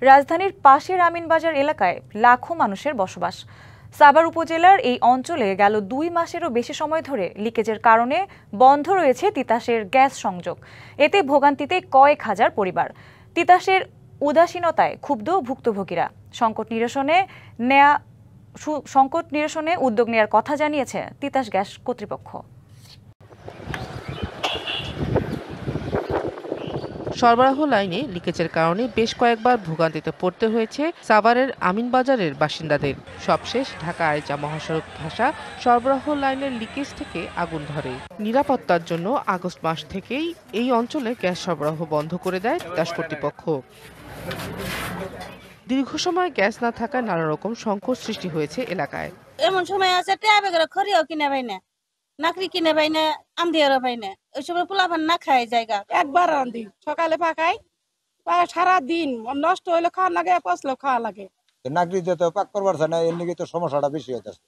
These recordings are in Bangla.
রাজধানীর পাশের আমিনবাজার এলাকায় লাখো মানুষের বসবাস। সাভার উপজেলার এই অঞ্চলে গেল 2 মাসেরও বেশি সময় ধরে লিকেজের কারণে বন্ধ রয়েছে তিতাসের গ্যাস সংযোগ। এতে ভোগান্তিতে কয়েক হাজার পরিবার। তিতাসের উদাসীনতায় ক্ষুব্ধ ভুক্তভোগীরা। সংকট নিরসনে উদ্যোগ নেওয়ার কথা জানিয়েছে তিতাস গ্যাস কর্তৃপক্ষ। সরবরাহ লাইনে লিকেজের কারণে বেশ কয়েকবার ভোগান্তিতে পড়তে হয়েছে সাভারের আমিনবাজারের বাসিন্দাদের। সবশেষ ঢাকা আরিচা মহাসড়ক ঘেঁষা সরবরাহ লাইনের লিকেজ থেকে আগুন ধরে। নিরাপত্তার জন্য আগস্ট মাস থেকেই এই অঞ্চলে গ্যাস সরবরাহ বন্ধ করে দেয় তিতাস কর্তৃপক্ষ। দীর্ঘ সময় গ্যাস না থাকায় নানা রকম সংকট সৃষ্টি হয়েছে এলাকায়। এমন সময় আছে খড়িও কিনে পাই না, নাকড়ি কিনে পাই না, আমদিয়ারও পাই না। ওই সময় পোলাপান না খায় জায়গা। একবার রান্ধি, সকালে পাকাই, সারা দিন নষ্ট হইলে খাওয়া লাগে, পচলেও খাওয়া লাগে। নাকড়িতে তো পাক করবার না, এর নিকে তো সমস্যাটা বেশি হইতেছে,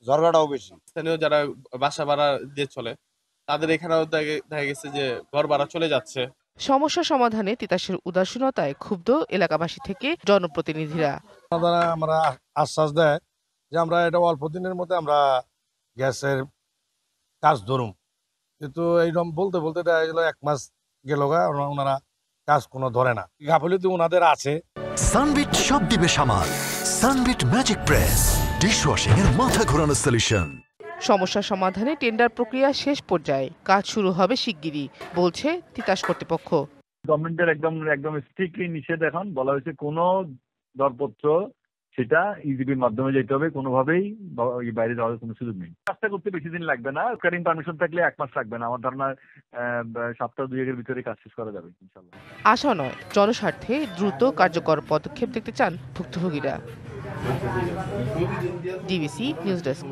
ঝরগাটাও বেশি। স্থানীয় যারা বাসা ভাড়া দিয়ে চলে তাদের এখানেও দেখা গেছে যে ঘর ভাড়া চলে যাচ্ছে। সমস্যা সমাধানে তিতাসের উদাসীনতায় ক্ষুব্ধ এলাকাবাসী থেকে জনপ্রতিনিধিরা। আমরা আশ্বাস দেয় যে আমরা এটা অল্প দিনের মধ্যে আমরা গ্যাসের কাজ ধরুম, কিন্তু এইরকম বলতে বলতে দেখা গেল 1 মাস গেল, ওনারা কাজ কোনো ধরে না। গাফিলতি ওনাদের আছে। সানবিট সব দিবে সামাল। সানবিট ম্যাজিক প্রেস ডিশওয়াশিং এর মাথা ঘোরানো সলিউশন। সমস্যা সমাধানে টেন্ডার প্রক্রিয়া শেষ পর্যায়ে, কাজ শুরু হবে শিগগিরই বলছে তিতাস কর্তৃপক্ষ। গভর্নমেন্টের একদম স্ট্রিক্টলি নিষেধ এখন বলা হয়েছে, কোনো দরপত্র সেটা ইজিবির মাধ্যমে যেতে হবে, কোনোভাবেই বাইরে যাওয়ার কোনো সুযোগ নেই। কাজটা করতে বেশি দিন লাগবে না, কারিং পারমিশন থাকলে 1 মাস লাগবে না। আমার ধারণা সপ্তাহ 2-এর ভিতরে কাজ শেষ করা যাবে ইনশাআল্লাহ। আশা নয়, জনস্বার্থে দ্রুত কার্যকর পদক্ষেপ দেখতে চান ভুক্তভোগীরা। DBC news desk.